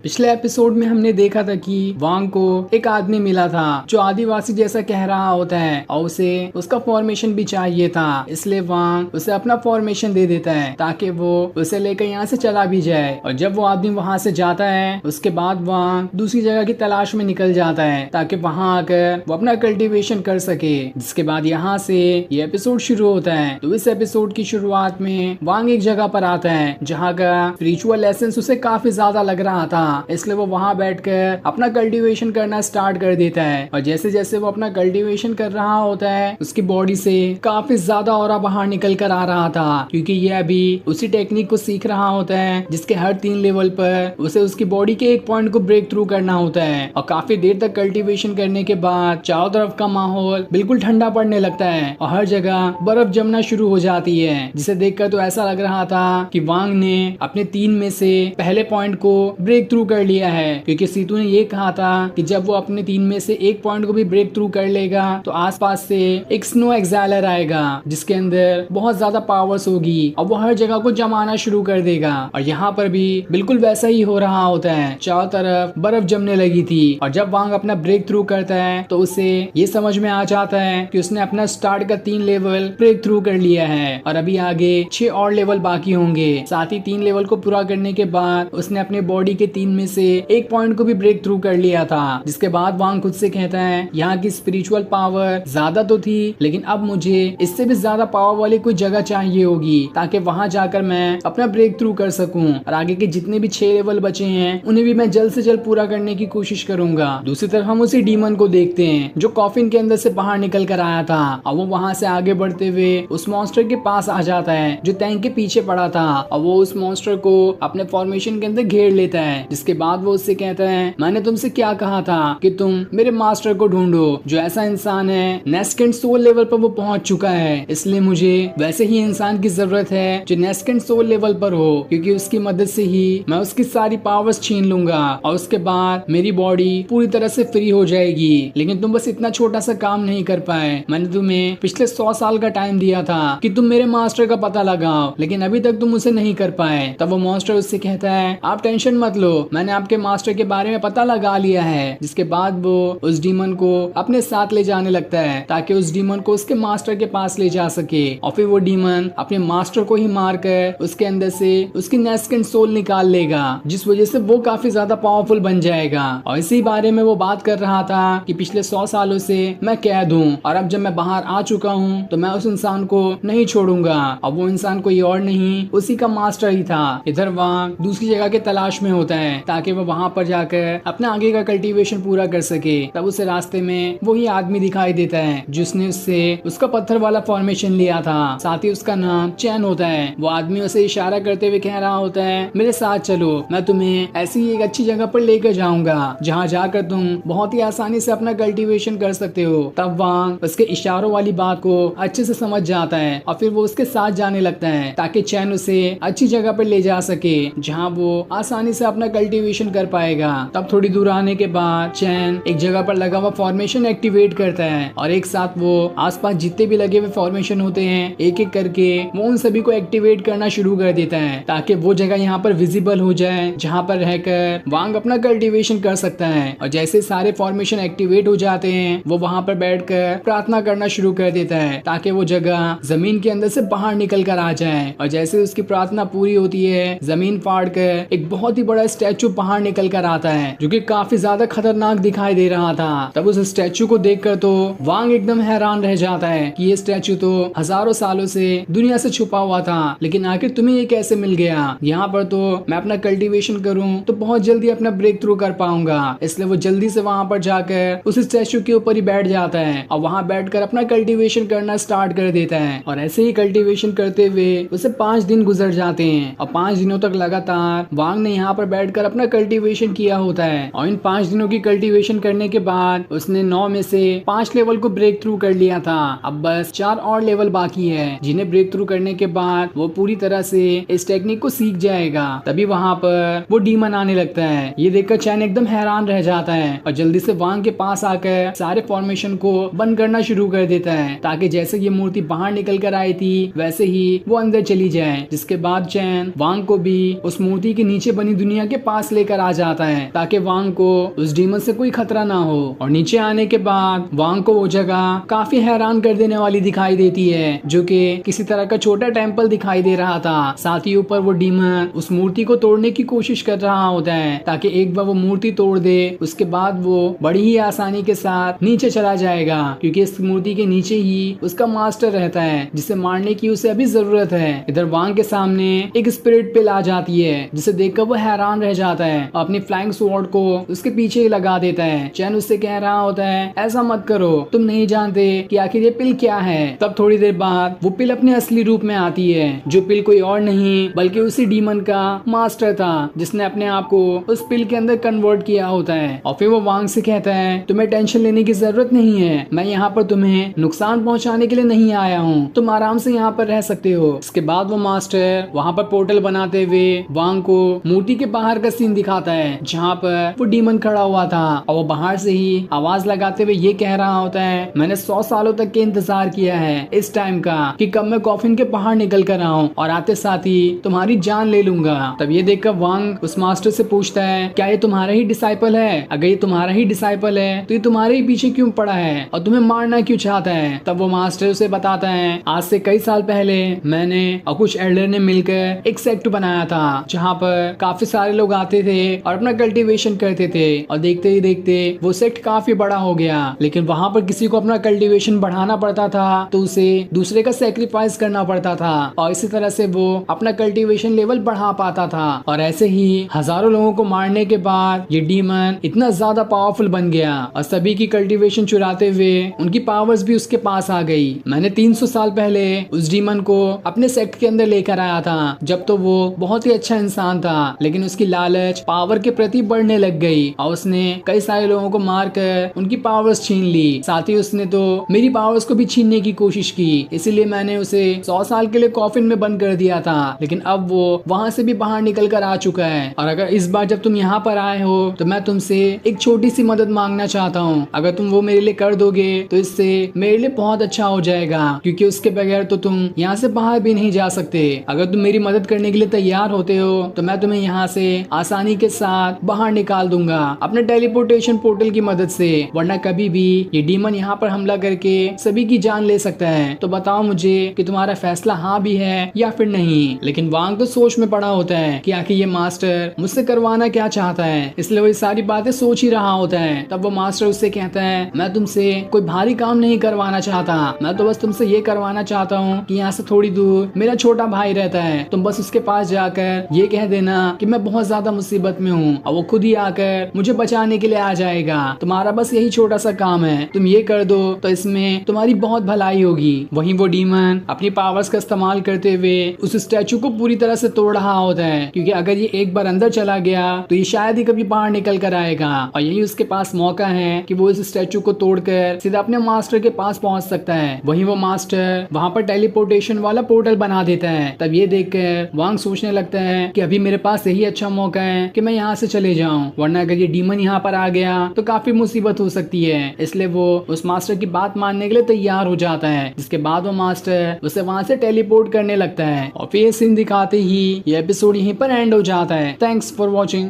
पिछले एपिसोड में हमने देखा था कि वांग को एक आदमी मिला था जो आदिवासी जैसा कह रहा होता है और उसे उसका फॉर्मेशन भी चाहिए था। इसलिए वांग उसे अपना फॉर्मेशन दे देता है ताकि वो उसे लेकर यहाँ से चला भी जाए। और जब वो आदमी वहाँ से जाता है उसके बाद वांग दूसरी जगह की तलाश में निकल जाता है ताकि वहाँ आकर वो अपना कल्टीवेशन कर सके। जिसके बाद यहाँ से ये एपिसोड शुरू होता है। तो इस एपिसोड की शुरुआत में वांग एक जगह पर आता है जहाँ का स्पिरिचुअल एसेंस उसे काफी ज्यादा लग रहा था, इसलिए वो वहां बैठकर अपना कल्टीवेशन करना स्टार्ट कर देता है। और जैसे जैसे वो अपना कल्टीवेशन कर रहा होता है उसकी बॉडी से काफी ज्यादा ऑरा बाहर निकल कर आ रहा था, क्योंकि ये अभी उसी टेक्निक को सीख रहा होता है जिसके हर 3 लेवल पर उसे उसकी बॉडी के एक पॉइंट को ब्रेक थ्रू करना होता है। और काफी देर तक कल्टीवेशन करने के बाद चारों तरफ का माहौल बिल्कुल ठंडा पड़ने लगता है और हर जगह बर्फ जमना शुरू हो जाती है, जिसे देखकर तो ऐसा लग रहा था कि वांग ने अपने 3 में से पहले पॉइंट को ब्रेक थ्रू कर लिया है। क्योंकि सीतू ने ये कहा था कि जब वो अपने 3 में से एक पॉइंट को भी ब्रेक थ्रू कर लेगा तो आसपास से एक स्नो एक्साइलर आएगा जिसके अंदर बहुत ज्यादा पावर्स होगी और वो हर जगह को जमाना शुरू कर देगा। और यहाँ पर भी बिल्कुल वैसा ही हो रहा होता है, चारों तरफ बर्फ जमने लगी थी। और जब वांग अपना ब्रेक थ्रू करता है तो उसे ये समझ में आ जाता है कि उसने अपना स्टार्ट का 3 लेवल ब्रेक थ्रू कर लिया है और अभी आगे 6 और लेवल बाकी होंगे। साथ ही 3 लेवल को पूरा करने के बाद उसने अपने बॉडी के 3 में से एक पॉइंट को भी ब्रेक थ्रू कर लिया था। जिसके बाद वांग खुद से कहता है यहाँ की स्पिरिचुअल पावर ज्यादा तो थी, लेकिन अब मुझे इससे भी ज्यादा पावर वाली कोई जगह चाहिए होगी ताकि वहां जाकर मैं अपना ब्रेक थ्रू कर सकूं। और आगे के जितने भी 6 लेवल बचे हैं उन्हें भी मैं जल्द से जल्द पूरा करने की कोशिश करूंगा। दूसरी तरफ हम उसी डीमन को देखते हैं जो कॉफिन के अंदर से बाहर निकल कर आया था और वो वहां से आगे बढ़ते हुए उस मॉन्स्टर के पास आ जाता है जो टैंक के पीछे पड़ा था और वो उस मॉन्स्टर को अपने फॉर्मेशन के अंदर घेर लेता है। जिसके बाद वो उससे कहता है मैंने तुमसे क्या कहा था कि तुम मेरे मास्टर को ढूंढो जो ऐसा इंसान है नेस्केंड सोल लेवल पर वो पहुंच चुका है, इसलिए मुझे वैसे ही इंसान की जरूरत है जो नेस्केंड सोल लेवल पर हो, क्योंकि उसकी मदद से ही मैं उसकी सारी पावर्स छीन लूंगा और उसके बाद मेरी बॉडी पूरी तरह से फ्री हो जाएगी। लेकिन तुम बस इतना छोटा सा काम नहीं कर पाए। मैंने तुम्हें पिछले 100 साल का टाइम दिया था कि तुम मेरे मास्टर का पता लगाओ, लेकिन अभी तक तुम उसे नहीं कर पाए। तब वो मॉन्स्टर उससे कहता है आप टेंशन मत लो, मैंने आपके मास्टर के बारे में पता लगा लिया है। जिसके बाद वो उस डीमन को अपने साथ ले जाने लगता है ताकि उस डीमन को उसके मास्टर के पास ले जा सके। और फिर वो डीमन अपने मास्टर को ही मारकर उसके अंदर से उसकी नेस्केंड सोल निकाल लेगा, जिस वजह से वो काफी ज्यादा पावरफुल बन जाएगा। और इसी बारे में वो बात कर रहा था कि पिछले 100 सालों से मैं कैद हूँ और अब जब मैं बाहर आ चुका हूँ तो मैं उस इंसान को नहीं छोड़ूंगा। और वो इंसान कोई और नहीं उसी का मास्टर ही था। इधर वांग दूसरी जगह के तलाश में होता है ताकि वो वहां पर जाकर अपना आगे का कल्टीवेशन पूरा कर सके। तब उसे रास्ते में वही आदमी दिखाई देता है जिसने उससे उसका पत्थर वाला फॉर्मेशन लिया था, साथ ही उसका नाम चैन होता है। वो आदमी उसे इशारा करते हुए कह रहा होता है मेरे साथ चलो, मैं तुम्हें ऐसी एक अच्छी जगह पर लेकर जाऊंगा जहाँ जाकर तुम बहुत ही आसानी से अपना कल्टीवेशन कर सकते हो। तब वांग उसके इशारों वाली बात को अच्छे से समझ जाता है और फिर वो उसके साथ जाने लगता है ताकि चैन उसे अच्छी जगह पर ले जा सके जहाँ वो आसानी से अपना कल्टीवेशन कर पाएगा। तब थोड़ी दूर आने के बाद चैन एक जगह पर लगा हुआ फॉर्मेशन एक्टिवेट करता है और एक साथ वो आसपास जितने भी लगे हुए फॉर्मेशन होते हैं एक एक करके वो उन सभी को एक्टिवेट करना शुरू कर देता है ताकि वो जगह यहाँ पर विजिबल हो जाए जहाँ पर रहकर वांग अपना कल्टीवेशन कर सकता है। और जैसे सारे फॉर्मेशन एक्टिवेट हो जाते हैं वो वहाँ पर बैठकर प्रार्थना करना शुरू कर देता है ताकि वो जगह जमीन के अंदर से बाहर निकल कर आ जाए। और जैसे उसकी प्रार्थना पूरी होती है जमीन फाड़ कर एक बहुत ही बड़ा स्टैचू बाहर निकल कर आता है जो कि काफी ज्यादा खतरनाक दिखाई दे रहा था। तब उस स्टैचू को देखकर तो वांग एकदम हैरान रह जाता है कि ये स्टैचू तो हजारों सालों से दुनिया से छुपा हुआ था, लेकिन आखिर तुम्हें ये कैसे मिल गया? यहाँ पर तो मैं अपना कल्टीवेशन करूँ तो बहुत जल्दी अपना ब्रेक थ्रू कर पाऊंगा। इसलिए वो जल्दी से वहाँ पर जाकर उस स्टैचू के ऊपर ही बैठ जाता है और वहाँ बैठकर अपना कल्टीवेशन करना स्टार्ट कर देता है। और ऐसे ही कल्टीवेशन करते हुए उसे 5 दिन गुजर जाते हैं और 5 दिनों तक लगातार वांग ने यहाँ पर बैठकर अपना कल्टीवेशन किया होता है। और इन 5 दिनों की कल्टीवेशन करने के बाद उसने 9 में से 5 लेवल को ब्रेक थ्रू कर लिया था। अब बस 4 और लेवल बाकी है जिन्हें ब्रेक थ्रू करने के बाद वो पूरी तरह से इस टेक्निक को सीख जाएगा। तभी वहाँ पर वो डीमन आने लगता है। ये देखकर चैन एकदम हैरान रह जाता है और जल्दी से वांग के पास आकर सारे फॉर्मेशन को बंद करना शुरू कर देता है ताकि जैसे ये मूर्ति बाहर निकल कर आई थी वैसे ही वो अंदर चली जाए। जिसके बाद चैन वांग को भी उस मूर्ति के नीचे बनी दुनिया के पास लेकर आ जाता है ताकि वांग को उस डीमन से कोई खतरा ना हो। और नीचे आने के बाद वांग को वो जगह काफी हैरान कर देने वाली दिखाई देती है, जो कि किसी तरह का छोटा टेम्पल दिखाई दे रहा था। साथ ही ऊपर वो डीमन उस मूर्ति को तोड़ने की कोशिश कर रहा होता है ताकि एक बार वो मूर्ति तोड़ दे, उसके बाद वो बड़ी ही आसानी के साथ नीचे चला जाएगा, क्योंकि इस मूर्ति के नीचे ही उसका मास्टर रहता है जिसे मारने की उसे अभी जरूरत है। इधर वांग के सामने एक स्पिरिट पिल आ जाती है, जिसे देखकर वो हैरान रह जाता है। अपनी फ्लाइंग स्वॉर्ड को उसके पीछे ही लगा देता है। चैन उससे कह रहा होता है ऐसा मत करो, तुम नहीं जानते कि आखिर ये पिल क्या है। तब थोड़ी देर बाद वो पिल अपने असली रूप में आती है, जो पिल कोई और नहीं बल्कि उसी डीमन का मास्टर था, जिसने अपने आप को उस पिल के अंदर कन्वर्ट किया होता है। और फिर वो वांग से कहता है तुम्हें टेंशन लेने की जरूरत नहीं है, मैं यहाँ पर तुम्हें नुकसान पहुँचाने के लिए नहीं आया हूँ, तुम आराम से यहाँ पर रह सकते हो। इसके बाद वो मास्टर वहाँ पर पोर्टल बनाते हुए वांग को मूर्ति के बाहर का सीन दिखाता है, जहाँ पर वो डीमन खड़ा हुआ था। और वो बाहर से ही आवाज लगाते हुए ये कह रहा होता है मैंने 100 सालों तक के इंतजार किया है इस टाइम का कि कब मैं कॉफिन के बाहर निकल कर आऊं और आते साथ ही तुम्हारी जान ले लूंगा। तब ये देखकर वांग उस मास्टर से पूछता है क्या ये तुम्हारा ही डिसाइपल है? अगर ये तुम्हारा ही डिसाइपल है तो ये तुम्हारे ही पीछे क्यों पड़ा है और तुम्हें मारना क्यों चाहता है? तब वो मास्टर उसे बताता है आज से कई साल पहले मैंने और कुछ एल्डर ने मिलकर एक सेक्ट बनाया था, जहाँ पर काफी सारे लोग आते थे और अपना कल्टीवेशन करते थे। और देखते ही देखते वो सेक्ट काफी बड़ा हो गया, लेकिन वहाँ पर किसी को अपना कल्टीवेशन बढ़ाना पड़ता था तो उसे दूसरे का सेक्रीफाइस करना पड़ता था, और इसी तरह से वो अपना कल्टीवेशन लेवल बढ़ा पाता था। और ऐसे ही हजारों लोगों को मारने के बाद ये डीमन इतना ज्यादा पावरफुल बन गया और सभी की कल्टीवेशन चुराते हुए उनकी पावर्स भी उसके पास आ गई। मैंने 300 साल पहले उस डीमन को अपने सेक्ट के अंदर लेकर आया था, जब तो वो बहुत ही अच्छा इंसान था, लेकिन उसकी लालच पावर के प्रति बढ़ने लग गई और उसने कई सारे लोगों को मारकर उनकी पावर्स छीन ली। साथ ही उसने तो मेरी पावर्स को भी छीनने की कोशिश की, इसीलिए मैंने उसे 100 साल के लिए कॉफिन में बंद कर दिया था, लेकिन अब वो वहाँ से भी बाहर निकल कर आ चुका है। और अगर इस बार जब तुम यहाँ पर आए हो तो मैं तुमसे एक छोटी सी मदद मांगना चाहता हूँ। अगर तुम वो मेरे लिए कर दोगे तो इससे मेरे लिए बहुत अच्छा हो जाएगा, क्योंकि उसके बगैर तो तुम यहाँ से बाहर भी नहीं जा सकते। अगर तुम मेरी मदद करने के लिए तैयार होते हो तो मैं तुम्हें यहाँ से आसानी के साथ बाहर निकाल दूंगा अपने टेलीपोर्टेशन पोर्टल की मदद से, वरना कभी भी ये डीमन यहाँ पर हमला करके सभी की जान ले सकता है। तो बताओ मुझे कि तुम्हारा फैसला हाँ भी है या फिर नहीं। लेकिन वांग तो सोच में पड़ा होता है कि आखिर ये मास्टर मुझसे करवाना क्या चाहता है, इसलिए वो ये सारी बातें सोच ही रहा होता है। तब वो मास्टर उससे कहता है मैं तुमसे कोई भारी काम नहीं करवाना चाहता, मैं तो बस तुमसे ये करवाना चाहता हूँ कि यहाँ से थोड़ी दूर मेरा छोटा भाई रहता है, तुम बस उसके पास जाकर ये कह देना कि मैं बहुत ज्यादा मुसीबत में हूँ और वो खुद ही आकर मुझे बचाने के लिए आ जाएगा। तुम्हारा बस यही छोटा सा काम है, तुम ये कर दो तो इसमें तुम्हारी बहुत भलाई होगी। वहीं वो डीमन अपनी पावर्स का इस्तेमाल करते हुए उस स्टैचू को पूरी तरह से तोड़ रहा होता है, क्योंकि अगर ये एक बार अंदर चला गया तो ये शायद ही कभी बाहर निकल कर आएगा, और यही उसके पास मौका है कि वो इस स्टैचू को तोड़कर सीधा अपने मास्टर के पास पहुंच सकता है। वहीं वो मास्टर वहां पर टेलीपोर्टेशन वाला पोर्टल बना देता है। तब ये देखकर वांग सोचने लगता है कि अभी मेरे पास यही अच्छा मौका है कि मैं यहाँ से चले जाऊं, वरना अगर ये डीमन यहाँ पर आ गया तो काफी मुसीबत हो सकती है। इसलिए वो उस मास्टर की बात मानने के लिए तैयार हो जाता है, जिसके बाद वो मास्टर उसे वहां से टेलीपोर्ट करने लगता है। और फिर सीन दिखाते ही ये एपिसोड यहीं पर एंड हो जाता है। Thanks for watching.